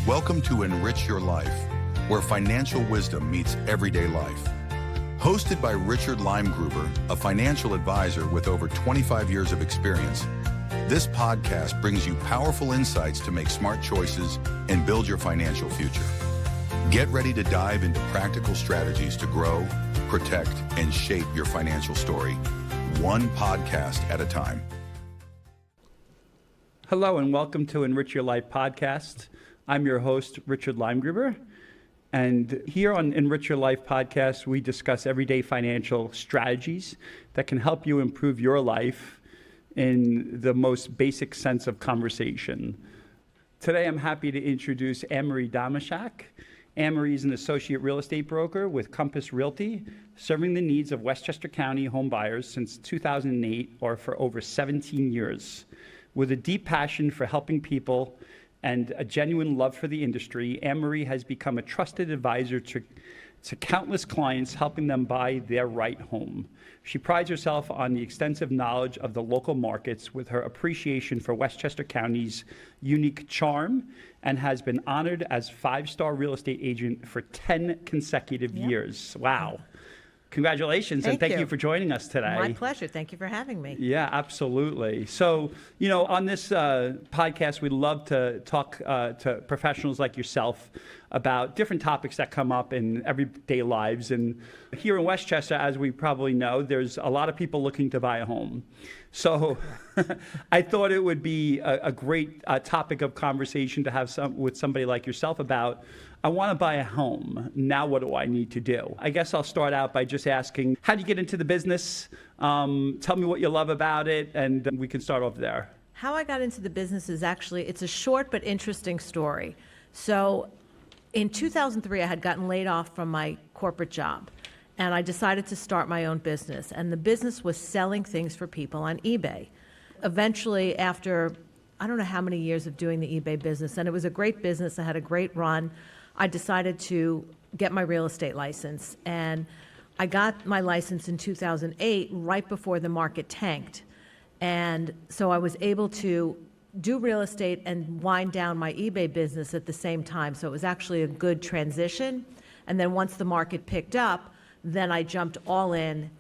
Welcome to EnRich Your Life, where financial wisdom meets everyday life. Hosted by Leimgruber, a financial advisor with over 25 years of experience, this podcast brings you powerful insights to make smart choices and build your financial future. Get ready to dive into practical strategies to grow, protect, and shape your financial story, one podcast at a time. Hello and welcome to EnRich Your Life podcast. I'm your host, Richard Leimgruber. And here on EnRich Your Life podcast, we discuss everyday financial strategies that can help you improve your life in the most basic sense of conversation. Today, I'm happy to introduce Damashek. Anne-Marie is an associate real estate broker with Compass Realty, serving the needs of Westchester County home buyers since 2008, or for over 17 years. With a deep passion for helping people and a genuine love for the industry, Anne-Marie has become a trusted advisor to countless clients, helping them buy their right home. She prides herself on the extensive knowledge of the local markets with her appreciation for Westchester County's unique charm, and has been honored as 5-star real estate agent for 10 consecutive years. Wow. Congratulations, and thank you for joining us today. My pleasure. Thank you for having me. Yeah, absolutely. So, on this podcast, we love to talk to professionals like yourself about different topics that come up in everyday lives. And here in Westchester, as we probably know, there's a lot of people looking to buy a home. So I thought it would be a great topic of conversation to have with somebody like yourself about, I want to buy a home. Now what do I need to do? I guess I'll start out by just asking, how do you get into the business? Tell me what you love about it, and we can start off there. How I got into the business is actually, it's a short but interesting story. So in 2003, I had gotten laid off from my corporate job, and I decided to start my own business. And the business was selling things for people on eBay. Eventually, after I don't know how many years of doing the eBay business, and it was a great business, I had a great run, I decided to get my real estate license. And I got my license in 2008, right before the market tanked. And so I was able to do real estate and wind down my eBay business at the same time. So it was actually a good transition. And then once the market picked up, then I jumped all in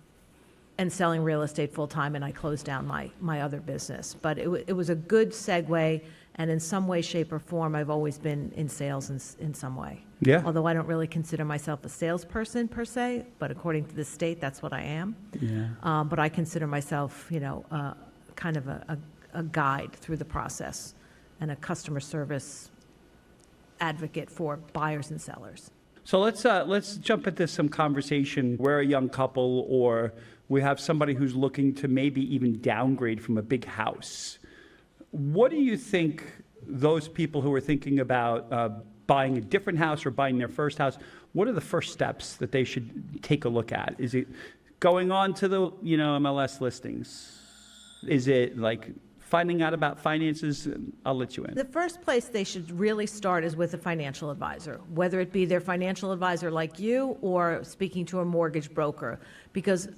and selling real estate full time, and I closed down my other business. But it was a good segue, and in some way, shape, or form, I've always been in sales in some way. Yeah. Although I don't really consider myself a salesperson per se, but according to the state, that's what I am. Yeah. But I consider myself, kind of a guide through the process and a customer service advocate for buyers and sellers. So let's jump into some conversation. We're a young couple, or we have somebody who's looking to maybe even downgrade from a big house. What do you think those people who are thinking about buying a different house or buying their first house, what are the first steps that they should take a look at? Is it going on to the MLS listings? Is it like finding out about finances? I'll let you in. The first place they should really start is with a financial advisor, whether it be their financial advisor like you or speaking to a mortgage broker, because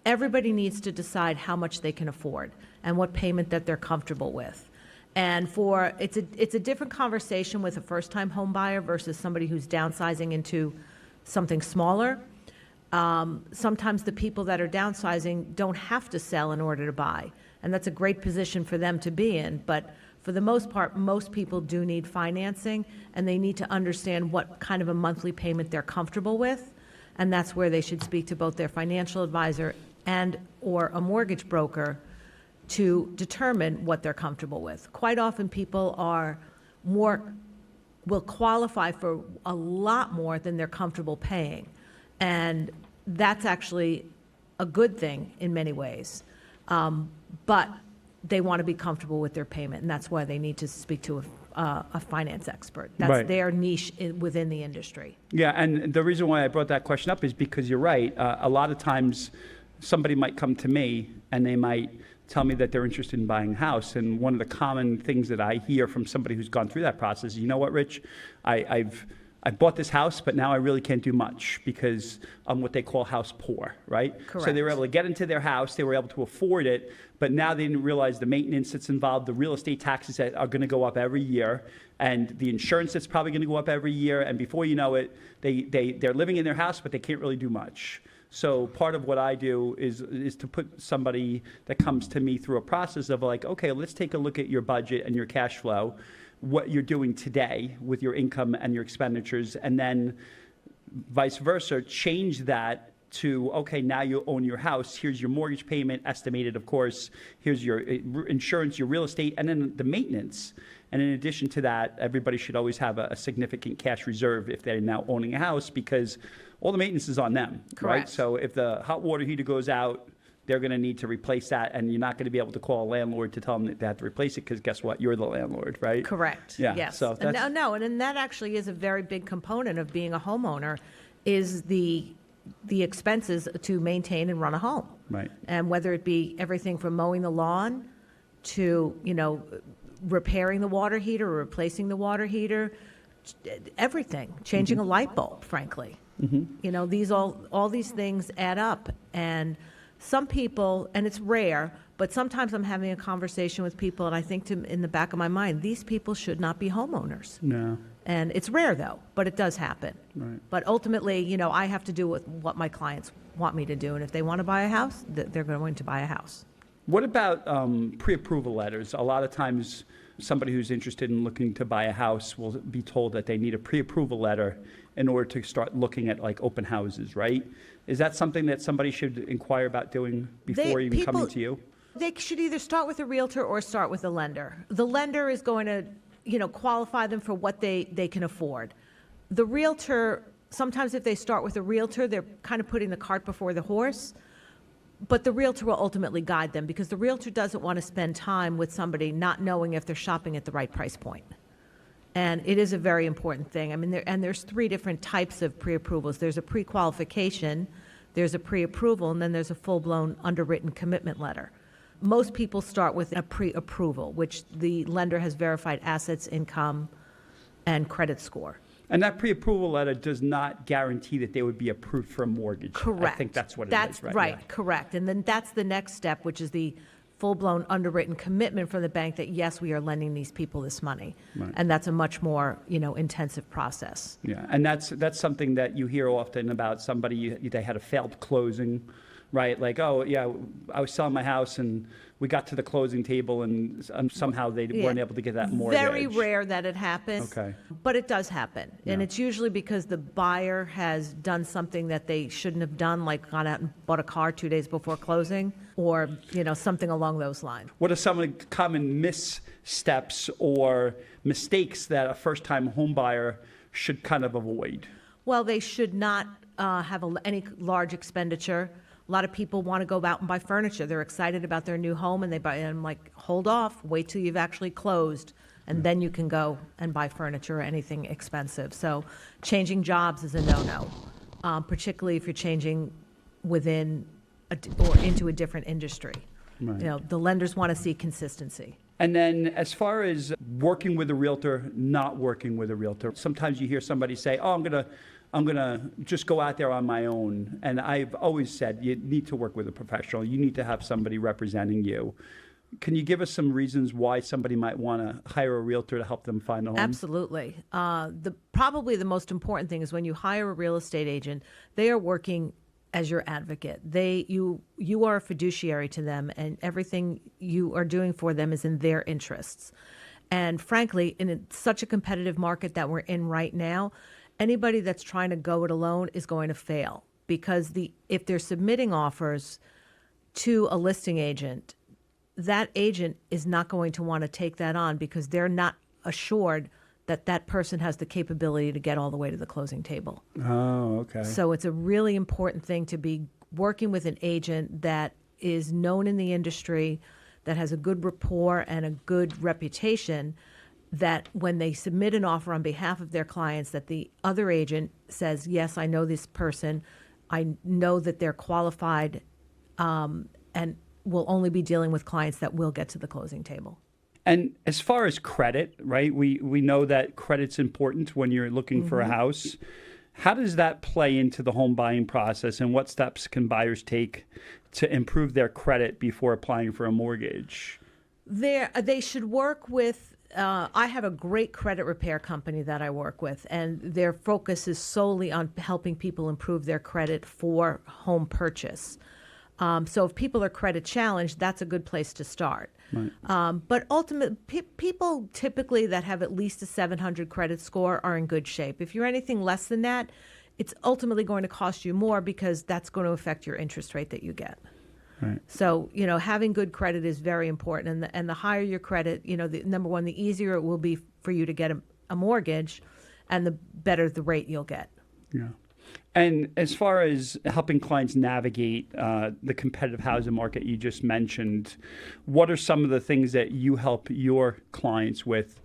everybody needs to decide how much they can afford and what payment that they're comfortable with. And it's a different conversation with a first-time home buyer versus somebody who's downsizing into something smaller. Sometimes the people that are downsizing don't have to sell in order to buy. And that's a great position for them to be in. But for the most part, most people do need financing, and they need to understand what kind of a monthly payment they're comfortable with. And that's where they should speak to both their financial advisor and or a mortgage broker to determine what they're comfortable with. Quite often people will qualify for a lot more than they're comfortable paying. And that's actually a good thing in many ways. But they want to be comfortable with their payment, and that's why they need to speak to a finance expert. That's Right. their niche within the industry. Yeah, and the reason why I brought that question up is because you're right. A lot of times somebody might come to me and they might tell me that they're interested in buying a house. And one of the common things that I hear from somebody who's gone through that process is, you know what, Rich, I've I bought this house, but now I really can't do much because I'm what they call house poor, right? Correct. So they were able to get into their house, they were able to afford it, but now they didn't realize the maintenance that's involved, the real estate taxes that are going to go up every year, and the insurance that's probably going to go up every year, and before you know it, they're living in their house, but they can't really do much. So part of what I do is to put somebody that comes to me through a process of like, okay, let's take a look at your budget and your cash flow, what you're doing today with your income and your expenditures, and then vice versa, change that to, okay, now you own your house, here's your mortgage payment, estimated, of course, here's your insurance, your real estate, and then the maintenance. And in addition to that, everybody should always have a significant cash reserve if they're now owning a house, because all the maintenance is on them, right? Correct. So if the hot water heater goes out, they're going to need to replace that, and you're not going to be able to call a landlord to tell them that they have to replace it, because guess what? You're the landlord, right? Correct. Yeah. Yes. So that's, And that actually is a very big component of being a homeowner, is the expenses to maintain and run a home. right. And whether it be everything from mowing the lawn to, repairing the water heater or replacing the water heater, everything, changing a light bulb, frankly. All these things add up. And some people, and it's rare, but sometimes I'm having a conversation with people, and I think in the back of my mind, these people should not be homeowners. No. And it's rare, though, but it does happen. Right. But ultimately, I have to do with what my clients want me to do. And if they want to buy a house, they're going to buy a house. What about pre-approval letters? A lot of times, somebody who's interested in looking to buy a house will be told that they need a pre-approval letter in order to start looking at like open houses, right? Is that something that somebody should inquire about doing before even coming to you? They should either start with a realtor or start with a lender. The lender is going to, qualify them for what they can afford. The realtor, sometimes if they start with a realtor, they're kind of putting the cart before the horse. But the realtor will ultimately guide them, because the realtor doesn't want to spend time with somebody not knowing if they're shopping at the right price point. And it is a very important thing. I mean, there's 3 different types of pre-approvals. There's a pre-qualification, there's a pre-approval, and then there's a full-blown underwritten commitment letter. Most people start with a pre-approval, which the lender has verified assets, income, and credit score. And that pre-approval letter does not guarantee that they would be approved for a mortgage. Correct. I think that's what it is, right? Right, Yeah. correct. And then that's the next step, which is the full-blown underwritten commitment from the bank that, yes, we are lending these people this money. Right. And that's a much more, intensive process. Yeah, and that's something that you hear often about somebody, they had a failed closing, right? Like, oh, yeah, I was selling my house and we got to the closing table and somehow they weren't able to get that mortgage. Very rare that it happens. Okay. But it does happen. And Yeah. it's usually because the buyer has done something that they shouldn't have done, like gone out and bought a car 2 days before closing, or, something along those lines. What are some of the common missteps or mistakes that a first-time home buyer should kind of avoid? Well, they should not have any large expenditure. A lot of people want to go out and buy furniture. They're excited about their new home, and they buy. And I'm like, hold off, wait till you've actually closed, and then you can go and buy furniture or anything expensive. So, changing jobs is a no-no, particularly if you're changing within or into a different industry. Right. The lenders want to see consistency. And then as far as working with a realtor, not working with a realtor, sometimes you hear somebody say, oh, I'm gonna just go out there on my own. And I've always said you need to work with a professional. You need to have somebody representing you. Can you give us some reasons why somebody might want to hire a realtor to help them find a home? Absolutely. Probably the most important thing is when you hire a real estate agent, they are working as your advocate. You are a fiduciary to them, and everything you are doing for them is in their interests. And frankly, in such a competitive market that we're in right now, anybody that's trying to go it alone is going to fail, because if they're submitting offers to a listing agent, that agent is not going to want to take that on, because they're not assured that that person has the capability to get all the way to the closing table. Oh, okay. So it's a really important thing to be working with an agent that is known in the industry, that has a good rapport and a good reputation, that when they submit an offer on behalf of their clients, that the other agent says, yes, I know this person, I know that they're qualified, and will only be dealing with clients that will get to the closing table. And as far as credit, right, we know that credit's important when you're looking for a house. How does that play into the home buying process, and what steps can buyers take to improve their credit before applying for a mortgage? They should work with, I have a great credit repair company that I work with, and their focus is solely on helping people improve their credit for home purchase. So if people are credit challenged, that's a good place to start. Right. But ultimately, people typically that have at least a 700 credit score are in good shape. If you're anything less than that, it's ultimately going to cost you more because that's going to affect your interest rate that you get. Right. So, having good credit is very important. And the higher your credit, the number one, the easier it will be for you to get a mortgage, and the better the rate you'll get. Yeah. And as far as helping clients navigate the competitive housing market you just mentioned, what are some of the things that you help your clients with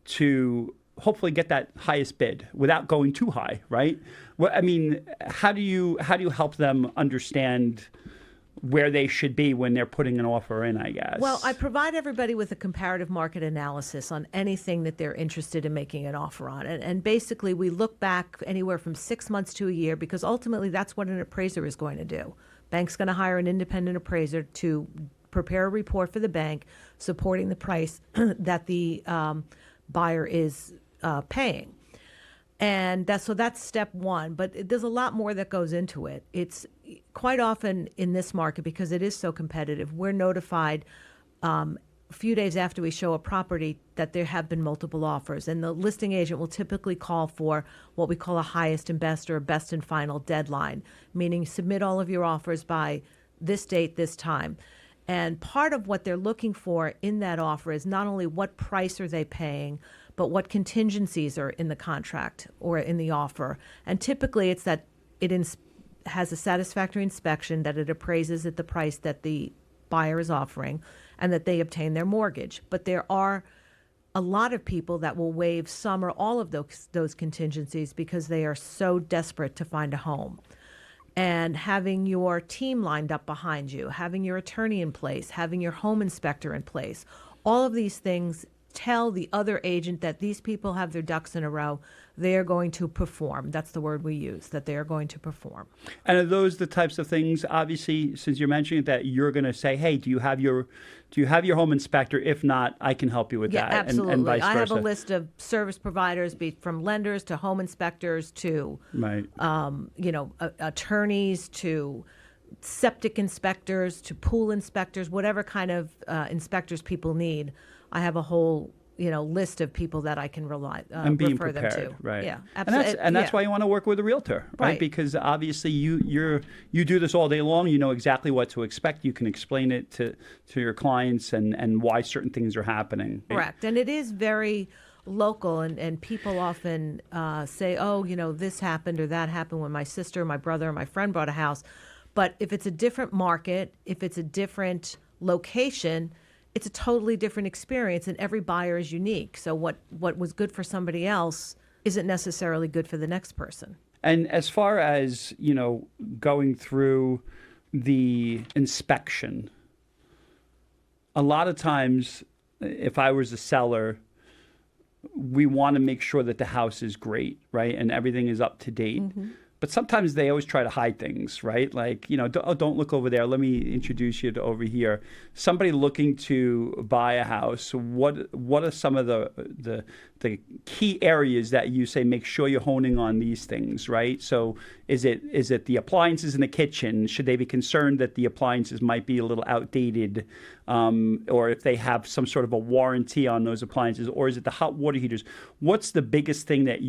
to hopefully get that highest bid without going too high, right? Well, I mean, how do you help them understand where they should be when they're putting an offer in, I guess? Well, I provide everybody with a comparative market analysis on anything that they're interested in making an offer on. And basically, we look back anywhere from 6 months to a year, because ultimately that's what an appraiser is going to do. Bank's going to hire an independent appraiser to prepare a report for the bank supporting the price that the buyer is paying. And that's step one. But there's a lot more that goes into it. It's quite often in this market, because it is so competitive, we're notified a few days after we show a property that there have been multiple offers. And the listing agent will typically call for what we call a highest and best, or a best and final deadline, meaning submit all of your offers by this date, this time. And part of what they're looking for in that offer is not only what price are they paying, but what contingencies are in the contract or in the offer. And typically it's that it has a satisfactory inspection, that it appraises at the price that the buyer is offering, and that they obtain their mortgage. But there are a lot of people that will waive some or all of those contingencies because they are so desperate to find a home. And having your team lined up behind you, having your attorney in place, having your home inspector in place, all of these things tell the other agent that these people have their ducks in a row. They are going to perform. That's the word we use, that they are going to perform. And are those the types of things, obviously, since you're mentioning it, that you're going to say, hey, do you have your home inspector? If not, I can help you with that. Absolutely. And vice versa. I have a list of service providers, from lenders to home inspectors to, right. Attorneys to septic inspectors to pool inspectors, whatever kind of inspectors people need. I have a whole list of people that I can and being refer prepared, them to. right? Yeah, absolutely. And that's why you want to work with a realtor, right? Because obviously you do this all day long. You know exactly what to expect. You can explain it to your clients and why certain things are happening. Correct, and it is very local, and people often say, oh, this happened or that happened when my sister, my brother, or my friend bought a house. But if it's a different market, if it's a different location, it's a totally different experience, and every buyer is unique. So what was good for somebody else isn't necessarily good for the next person. And as far as, going through the inspection, a lot of times, if I was a seller, we want to make sure that the house is great, right? And everything is up to date. Mm-hmm. But sometimes they always try to hide things, right? Like, don't look over there. Let me introduce you to over here. Somebody looking to buy a house, what are some of the key areas that you say make sure you're honing on these things, right? So is it the appliances in the kitchen? Should they be concerned that the appliances might be a little outdated, or if they have some sort of a warranty on those appliances? Or is it the hot water heaters? What's the biggest thing that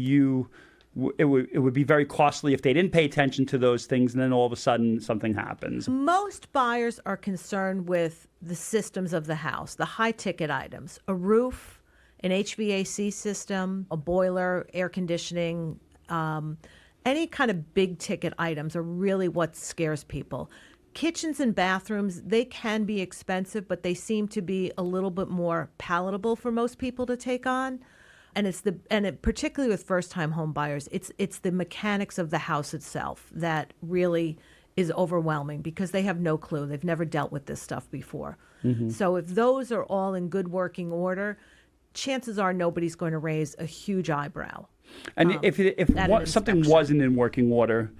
it would be very costly if they didn't pay attention to those things, and then all of a sudden something happens? Most buyers are concerned with the systems of the house, the high-ticket items, a roof, an HVAC system, a boiler, air conditioning. Any kind of big-ticket items are really what scares people. Kitchens and bathrooms, they can be expensive, but they seem to be a little bit more palatable for most people to take on. And particularly with first-time home buyers, it's the mechanics of the house itself that really is overwhelming because they have no clue. They've never dealt with this stuff before. So if those are all in good working order, chances are nobody's going to raise a huge eyebrow. And if something wasn't in working order,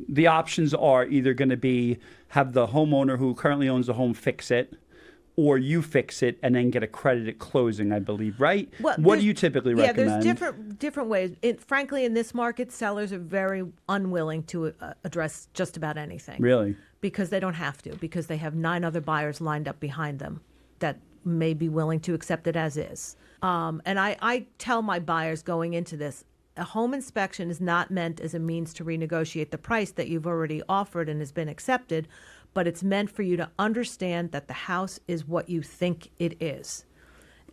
the options are either going to be have the homeowner who currently owns the home fix it, or you fix it and then get a credit at closing, I believe, right? Well, what do you typically recommend? Yeah, there's different ways. Frankly, in this market, sellers are very unwilling to address just about anything. Really? Because they don't have to, because they have 9 other buyers lined up behind them that may be willing to accept it as is. And I tell my buyers going into this, a home inspection is not meant as a means to renegotiate the price that you've already offered and has been accepted, but it's meant for you to understand that the house is what you think it is.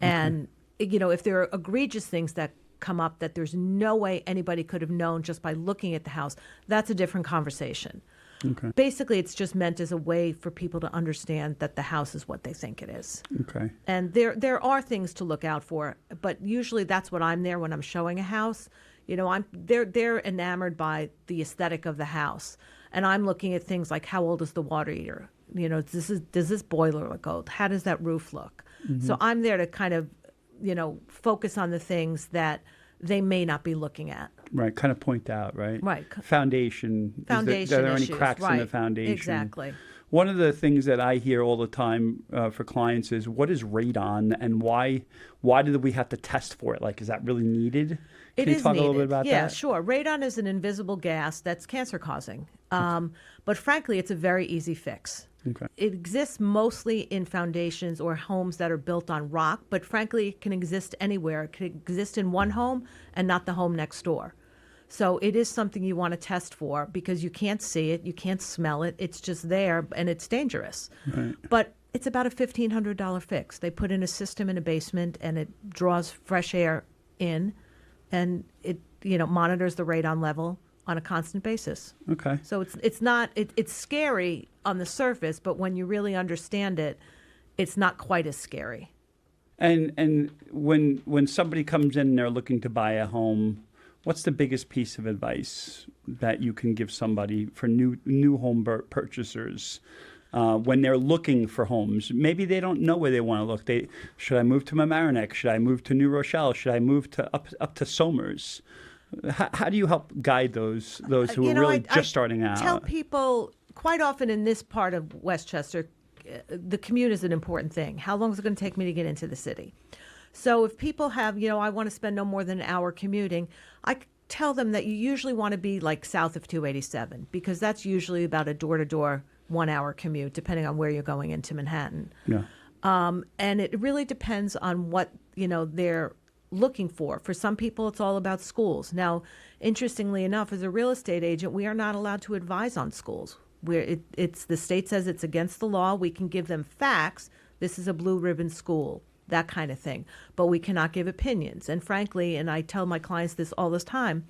And, if there are egregious things that come up that there's no way anybody could have known just by looking at the house, that's a different conversation. Okay. Basically, it's just meant as a way for people to understand that the house is what they think it is. Okay. And there are things to look out for, but usually that's what I'm there when I'm showing a house. They're enamored by the aesthetic of the house, and I'm looking at things like how old is the water heater? Does this boiler look old? How does that roof look? So I'm there to kind of, focus on the things that they may not be looking at. Right, kind of point out, right? Right. Foundation. Are there any issues, cracks in the right. foundation? Exactly. One of the things that I hear all the time for clients is, what is radon and why do we have to test for it? Like, is that really needed? Can you talk a little bit about that? Yeah, sure. Radon is an invisible gas that's cancer-causing. But frankly, it's a very easy fix. Okay. It exists mostly in foundations or homes that are built on rock, but frankly, it can exist anywhere. It can exist in one home and not the home next door. So it is something you want to test for because you can't see it, you can't smell it, it's just there, and it's dangerous. Right. But it's about a $1,500 fix. They put in a system in a basement, and it draws fresh air in, and it monitors the radon level on a constant basis. Okay. So it's scary on the surface, but when you really understand it, it's not quite as scary. And when somebody comes in and they're looking to buy a home, what's the biggest piece of advice that you can give somebody for new home purchasers when they're looking for homes? Maybe they don't know where they want to look. Should I move to Mamaroneck? Should I move to New Rochelle? Should I move to up to Somers? How do you help guide those who are really just starting out? I tell people quite often in this part of Westchester, the commute is an important thing. How long is it going to take me to get into the city? So if people have, I want to spend no more than an hour commuting, I tell them that you usually want to be like south of 287 because that's usually about a door-to-door 1-hour commute, depending on where you're going into Manhattan. Yeah. And it really depends on what, they're looking for. For some people, it's all about schools. Now, interestingly enough, as a real estate agent, we are not allowed to advise on schools. It's the state says it's against the law. We can give them facts. This is a blue ribbon school, that kind of thing. But we cannot give opinions. And frankly, and I tell my clients this all this time,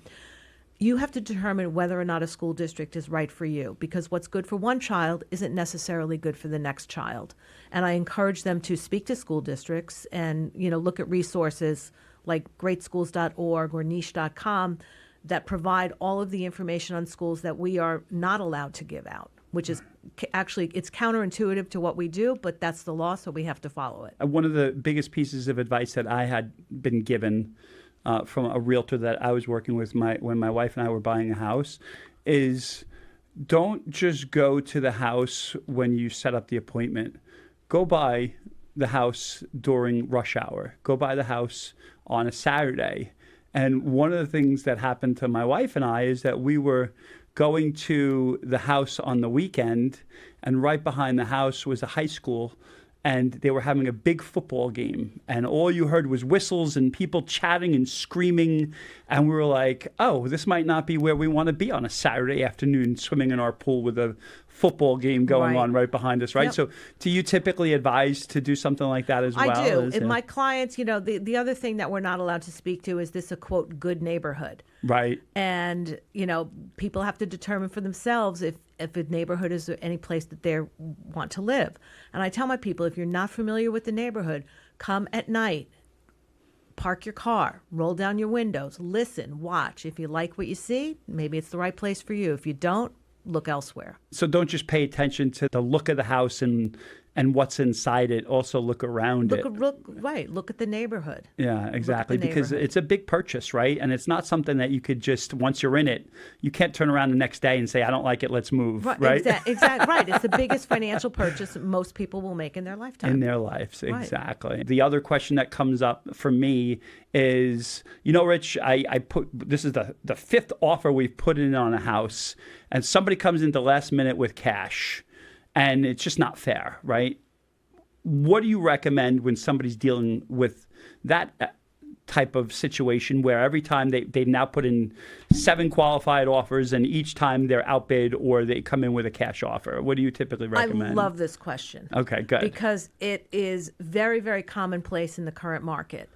you have to determine whether or not a school district is right for you, because what's good for one child isn't necessarily good for the next child. And I encourage them to speak to school districts and, look at resources like greatschools.org or niche.com that provide all of the information on schools that we are not allowed to give out, which is actually, it's counterintuitive to what we do, but that's the law, so we have to follow it. One of the biggest pieces of advice that I had been given from a realtor that I was working with when my wife and I were buying a house is don't just go to the house when you set up the appointment. Go by the house during rush hour. Go by the house on a Saturday. And one of the things that happened to my wife and I is that we were going to the house on the weekend, and right behind the house was a high school, and they were having a big football game, and all you heard was whistles and people chatting and screaming, and we were like, oh, this might not be where we want to be on a Saturday afternoon, swimming in our pool with a football game going on right behind us, right? Yep. So do you typically advise to do something like that as well? I do. And my clients, the other thing that we're not allowed to speak to is this a, quote, good neighborhood. Right. And, people have to determine for themselves if a neighborhood is any place that they want to live. And I tell my people, if you're not familiar with the neighborhood, come at night, park your car, roll down your windows, listen, watch. If you like what you see, maybe it's the right place for you. If you don't, look elsewhere. So don't just pay attention to the look of the house and what's inside it. Also look around it. Look at the neighborhood. Yeah, exactly. Because neighborhood. it's a big purchase, right? And it's not something that you could just, once you're in it, you can't turn around the next day and say, I don't like it, let's move, right? Exactly. Right. It's the biggest financial purchase most people will make in their lifetime. In their lives, Right. exactly. The other question that comes up for me is, Rich, this is the fifth offer we've put in on a house, and somebody comes in the last minute with cash. And it's just not fair, right? What do you recommend when somebody's dealing with that type of situation where every time they've now put in 7 qualified offers and each time they're outbid or they come in with a cash offer? What do you typically recommend? I love this question. Okay, good. Because it is very, very commonplace in the current market.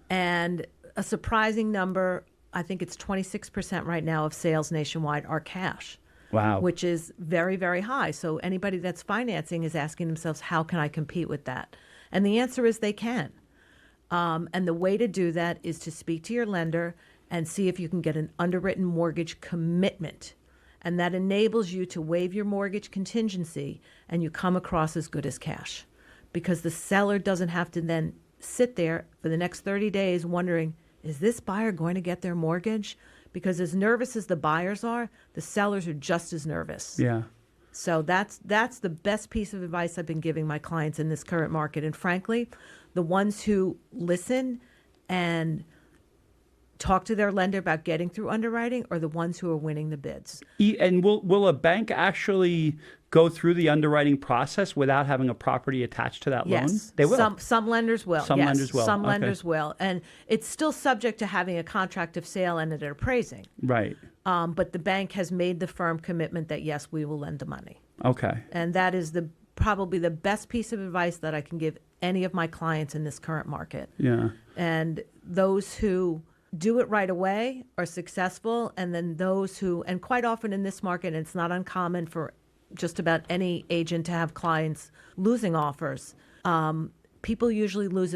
And a surprising number, I think it's 26% right now of sales nationwide are cash. Wow. Which is very, very high. So anybody that's financing is asking themselves, how can I compete with that? And the answer is they can. And the way to do that is to speak to your lender and see if you can get an underwritten mortgage commitment. And that enables you to waive your mortgage contingency and you come across as good as cash. Because the seller doesn't have to then sit there for the next 30 days wondering, is this buyer going to get their mortgage? Because as nervous as the buyers are, the sellers are just as nervous. Yeah. So that's the best piece of advice I've been giving my clients in this current market. And frankly, the ones who listen and talk to their lender about getting through underwriting are the ones who are winning the bids. And will a bank actually go through the underwriting process without having a property attached to that loan? Yes. They will. Some lenders will. Some yes. lenders will. Some Okay. lenders will. And it's still subject to having a contract of sale and an appraising. Right. But the bank has made the firm commitment that, yes, we will lend the money. Okay. And that is probably the best piece of advice that I can give any of my clients in this current market. Yeah. And those who do it right away are successful. And then those who, and quite often in this market, it's not uncommon for just about any agent to have clients losing offers. People usually lose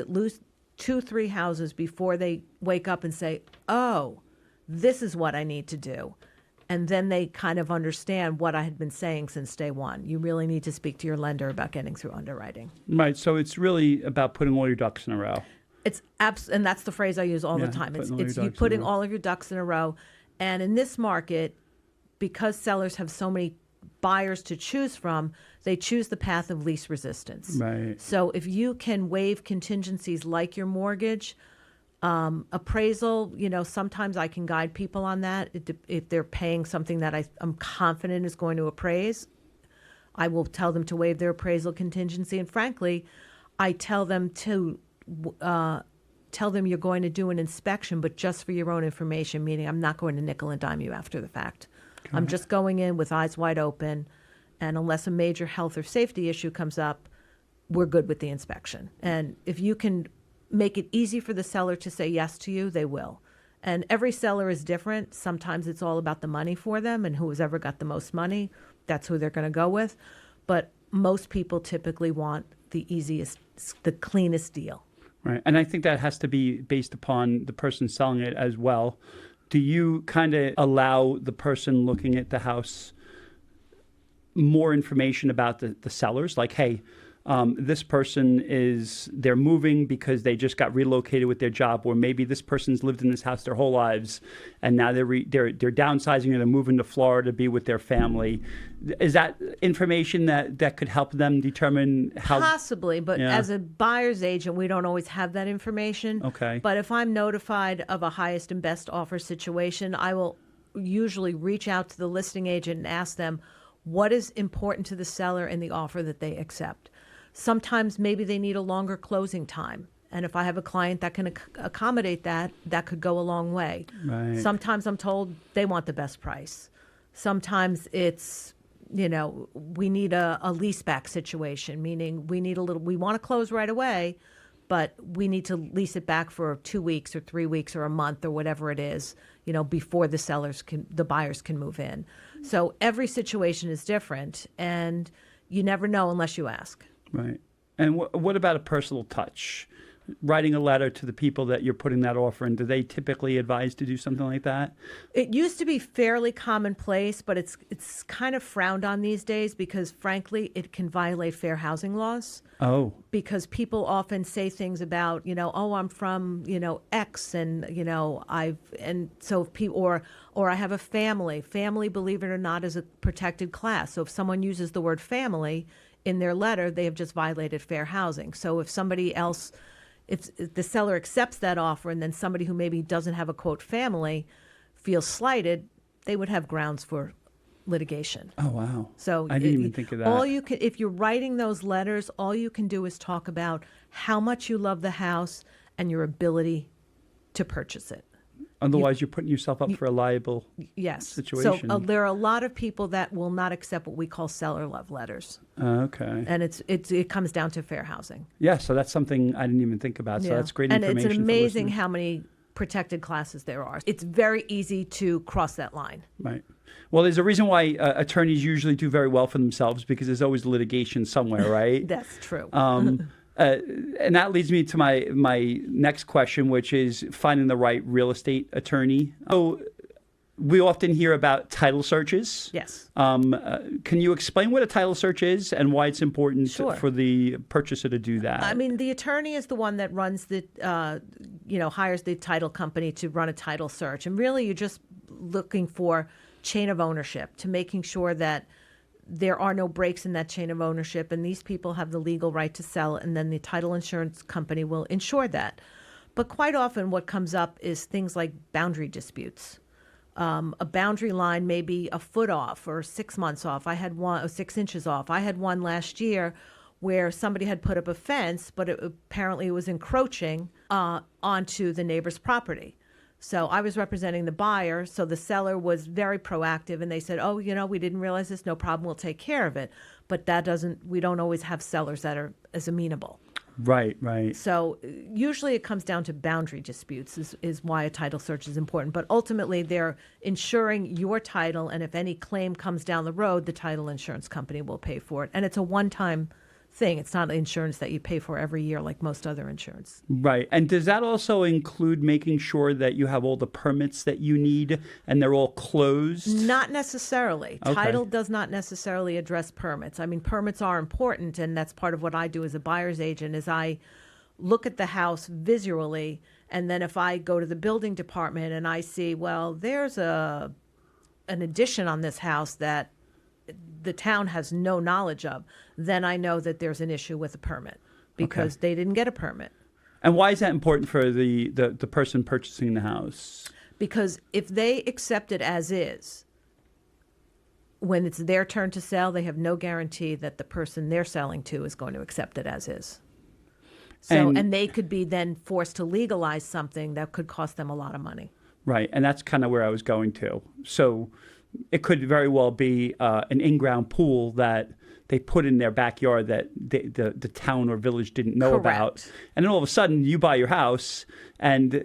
2-3 houses before they wake up and say, oh, this is what I need to do. And then they kind of understand what I had been saying since day one. You really need to speak to your lender about getting through underwriting. Right. So it's really about putting all your ducks in a row. And that's the phrase I use all the time. It's you putting all of your ducks in a row. And in this market, because sellers have so many buyers to choose from, they choose the path of least resistance. Right. So if you can waive contingencies like your mortgage, appraisal, sometimes I can guide people on that. If they're paying something that I'm confident is going to appraise, I will tell them to waive their appraisal contingency. And frankly, I tell them to tell them you're going to do an inspection, but just for your own information, meaning I'm not going to nickel and dime you after the fact. I'm just going in with eyes wide open, and unless a major health or safety issue comes up, we're good with the inspection. And if you can make it easy for the seller to say yes to you, they will. And every seller is different. Sometimes it's all about the money for them, and who's ever got the most money, that's who they're going to go with. But most people typically want the easiest, the cleanest deal. Right. And I think that has to be based upon the person selling it as well. Do you kind of allow the person looking at the house more information about the sellers? Like, hey, this person they're moving because they just got relocated with their job, or maybe this person's lived in this house their whole lives, and now they're downsizing or they're moving to Florida to be with their family. Is that information that could help them determine how? Possibly, but as a buyer's agent, we don't always have that information. Okay. But if I'm notified of a highest and best offer situation, I will usually reach out to the listing agent and ask them what is important to the seller in the offer that they accept. Sometimes maybe they need a longer closing time. And if I have a client that can accommodate that, that could go a long way. Right. Sometimes I'm told they want the best price. Sometimes it's, we need a leaseback situation, meaning we want to close right away, but we need to lease it back for 2 weeks or 3 weeks or a month or whatever it is, before the buyers can move in. So every situation is different, and you never know unless you ask. Right. And what about a personal touch? writing a letter to the people that you're putting that offer in, do they typically advise to do something like that? It used to be fairly commonplace, but it's kind of frowned on these days because, frankly, it can violate fair housing laws. Oh, Because people often say things about, oh, I'm from, X, and so if people, or I have a family. Family, believe it or not, is a protected class. So if someone uses the word family in their letter, they have just violated fair housing. So if somebody else, if the seller accepts that offer and then somebody who maybe doesn't have a quote family feels slighted, they would have grounds for litigation. oh, wow. So I didn't even think of that. All you can, if you're writing those letters, all you can do is talk about how much you love the house and your ability to purchase it. Otherwise, you're putting yourself up for a liable Yes. situation. So there are a lot of people that will not accept what we call seller love letters, Okay. and it comes down to fair housing. Yeah, so that's something I didn't even think about. So that's great And information. it's for amazing listeners. how many protected classes there are. It's very easy to cross that line. Right. Well, there's a reason why attorneys usually do very well for themselves because there's always litigation somewhere, right? That's true. And that leads me to my next question, which is finding the right real estate attorney. So we often hear about title searches. Yes. Can you explain what a title search is and why it's important Sure. for the purchaser to do that? I mean, the attorney is the one that runs the, hires the title company to run a title search. And really, you're just looking for chain of ownership, to making sure that there are no breaks in that chain of ownership, and these people have the legal right to sell, and then the title insurance company will insure that. But quite often what comes up is things like boundary disputes. A boundary line may be a foot off or 6 months off. I had one, or 6 inches off. I had one last year where somebody had put up a fence, but apparently it was encroaching onto the neighbor's property. So I was representing the buyer, so the seller was very proactive, and they said, oh, we didn't realize this, no problem, we'll take care of it. But we don't always have sellers that are as amenable. Right, right. So usually it comes down to boundary disputes is why a title search is important. But ultimately, they're insuring your title, and if any claim comes down the road, the title insurance company will pay for it. And it's a one-time thing. It's not insurance that you pay for every year like most other insurance. Right. And does that also include making sure that you have all the permits that you need and they're all closed? Not necessarily. Okay. Title does not necessarily address permits. I mean, permits are important, and that's part of what I do as a buyer's agent is I look at the house visually, and then if I go to the building department and I see, well, there's an addition on this house that the town has no knowledge of, then I know that there's an issue with a permit because they didn't get a permit. And why is that important for the person purchasing the house? Because if they accept it as is, when it's their turn to sell, they have no guarantee that the person they're selling to is going to accept it as is. So, and they could be then forced to legalize something that could cost them a lot of money. Right. And that's kind of where I was going to. So it could very well be an in-ground pool that they put in their backyard that the town or village didn't know about. And then all of a sudden you buy your house and,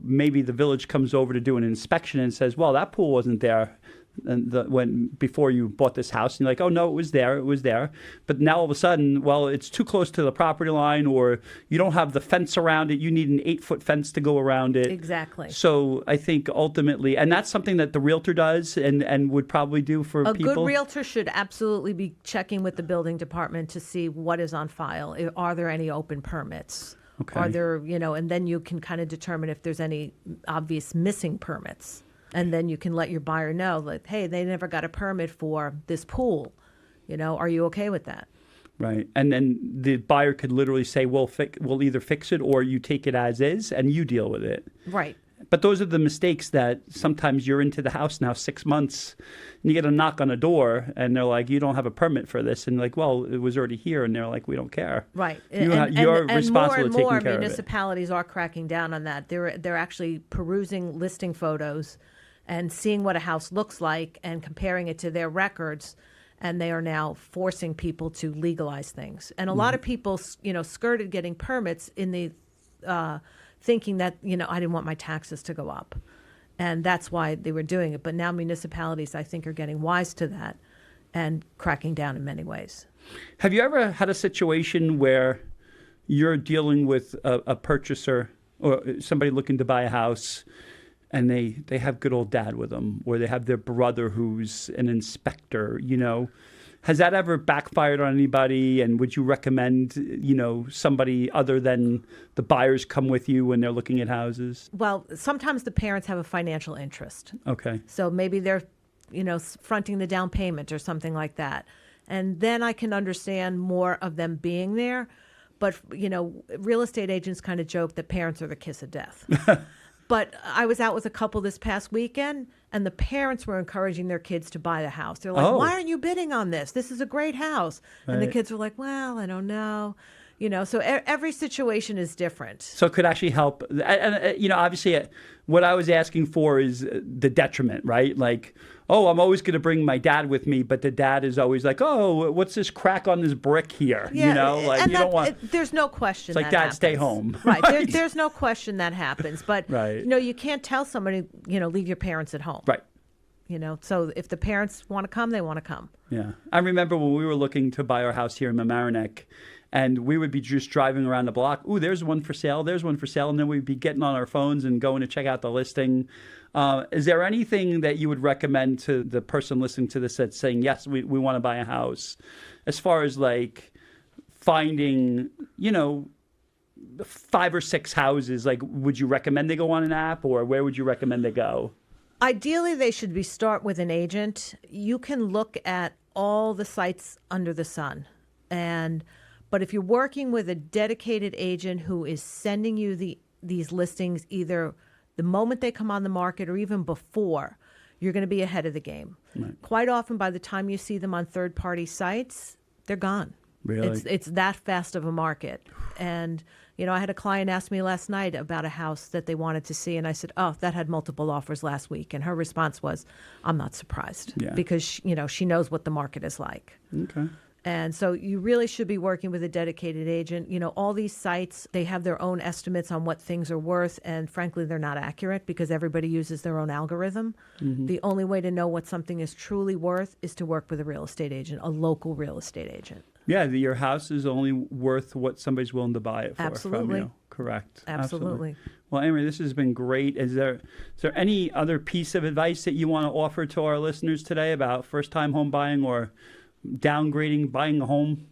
maybe the village comes over to do an inspection and says, well, that pool wasn't there before you bought this house. And you're like, oh, no, it was there. But now all of a sudden, well, it's too close to the property line, or you don't have the fence around it. You need an 8-foot fence to go around it. Exactly. So I think ultimately, and that's something that the realtor does and would probably do for people. A good realtor should absolutely be checking with the building department to see what is on file. Are there any open permits? Okay. Are there, and then you can kind of determine if there's any obvious missing permits. And then you can let your buyer know that, hey, they never got a permit for this pool. Are you okay with that? Right. And then the buyer could literally say, we'll either fix it or you take it as is and you deal with it. Right. But those are the mistakes that sometimes you're into the house now 6 months and you get a knock on a door and they're like, you don't have a permit for this. And like, well, it was already here. And they're like, we don't care. Right. You're responsible for taking care of it. More and more municipalities are cracking down on that. They're actually perusing listing photos and seeing what a house looks like and comparing it to their records. And they are now forcing people to legalize things. And a lot of people, skirted getting permits in the thinking that, I didn't want my taxes to go up. And that's why they were doing it. But now municipalities, I think, are getting wise to that and cracking down in many ways. Have you ever had a situation where you're dealing with a purchaser or somebody looking to buy a house, and they have good old dad with them, or they have their brother who's an inspector, Has that ever backfired on anybody? And would you recommend, somebody other than the buyers come with you when they're looking at houses? Well, sometimes the parents have a financial interest. Okay. So maybe they're, fronting the down payment or something like that. And then I can understand more of them being there. But, real estate agents kind of joke that parents are the kiss of death. But I was out with a couple this past weekend, and the parents were encouraging their kids to buy the house. They're like, why aren't you bidding on this? This is a great house. Right. And the kids were like, well, I don't know. So every situation is different. So it could actually help. And, obviously, what I was asking for is the detriment, right? Like, I'm always going to bring my dad with me, but the dad is always like, what's this crack on this brick here? Yeah, don't want. There's no question. It's like, that Dad, happens. Stay home. Right. There's no question that happens. But, right. You can't tell somebody, leave your parents at home. Right. So if the parents want to come, they want to come. Yeah. I remember when we were looking to buy our house here in Mamaroneck, and we would be just driving around the block. Ooh, there's one for sale. There's one for sale. And then we'd be getting on our phones and going to check out the listing. Is there anything that you would recommend to the person listening to this that's saying, yes, we want to buy a house, as far as like finding, 5 or 6 houses? Like, would you recommend they go on an app, or where would you recommend they go? Ideally, they should start with an agent. You can look at all the sites under the sun. But if you're working with a dedicated agent who is sending you these listings either the moment they come on the market or even before, you're going to be ahead of the game. Right. Quite often, by the time you see them on third-party sites, they're gone. Really? It's that fast of a market. And, I had a client ask me last night about a house that they wanted to see, and I said, that had multiple offers last week. And her response was, I'm not surprised, because, she knows what the market is like. Okay. And so you really should be working with a dedicated agent. All these sites, they have their own estimates on what things are worth. And frankly, they're not accurate because everybody uses their own algorithm. Mm-hmm. The only way to know what something is truly worth is to work with a real estate agent, a local real estate agent. Yeah, your house is only worth what somebody's willing to buy it for. Absolutely. From you. Correct. Absolutely. Well, Emery, this has been great. Is there any other piece of advice that you want to offer to our listeners today about first-time home buying or downgrading, buying a home?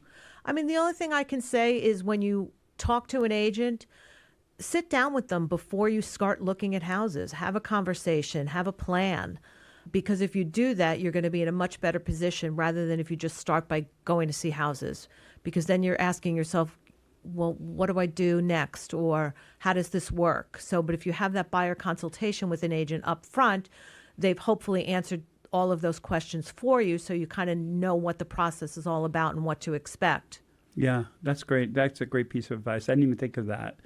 I mean, the only thing I can say is when you talk to an agent, sit down with them before you start looking at houses. Have a conversation, have a plan. Because if you do that, you're going to be in a much better position rather than if you just start by going to see houses. Because then you're asking yourself, well, what do I do next? Or how does this work? But if you have that buyer consultation with an agent up front, they've hopefully answered all of those questions for you, so you kind of know what the process is all about and what to expect. Yeah, that's great. That's a great piece of advice. I didn't even think of that.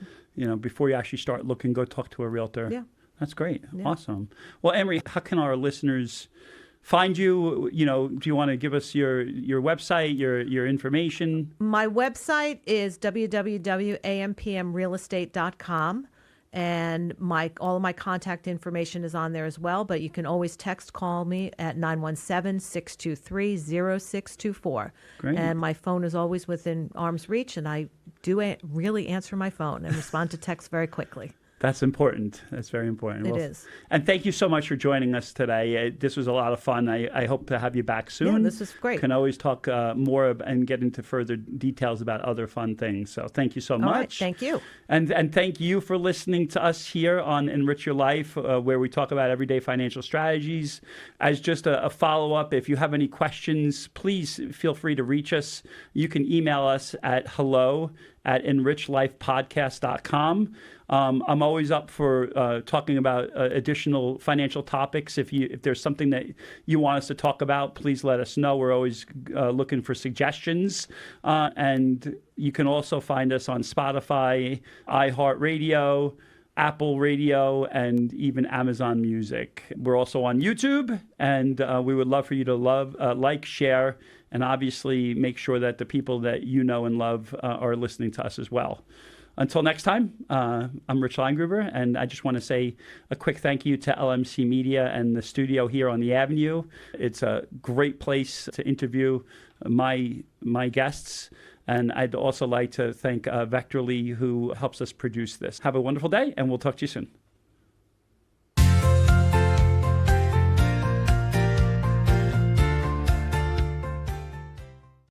Before you actually start looking, go talk to a realtor. Yeah. That's great. Yeah. Awesome. Well, Emery, how can our listeners find you? Do you want to give us your website, your information? My website is www.ampmrealestate.com. And all of my contact information is on there as well. But you can always call me at 917-623-0624. Great. And my phone is always within arm's reach. And I do really answer my phone and respond to texts very quickly. That's important. That's very important. It is. And thank you so much for joining us today. This was a lot of fun. I hope to have you back soon. Yeah, this is great. Can always talk more and get into further details about other fun things. So thank you so much. All right, thank you. And thank you for listening to us here on EnRich Your Life, where we talk about everyday financial strategies. As just a follow-up, if you have any questions, please feel free to reach us. You can email us at hello@enrichlifepodcast.com. I'm always up for talking about additional financial topics. If there's something that you want us to talk about, please let us know. We're always looking for suggestions. And you can also find us on Spotify, iHeartRadio, Apple Radio, and even Amazon Music. We're also on YouTube, and we would love for you to like, share, and obviously make sure that the people that you know and love are listening to us as well. Until next time, I'm Rich Leimgruber, and I just want to say a quick thank you to LMC Media and the studio here on the Avenue. It's a great place to interview my guests, and I'd also like to thank Vectorly, who helps us produce this. Have a wonderful day, and we'll talk to you soon.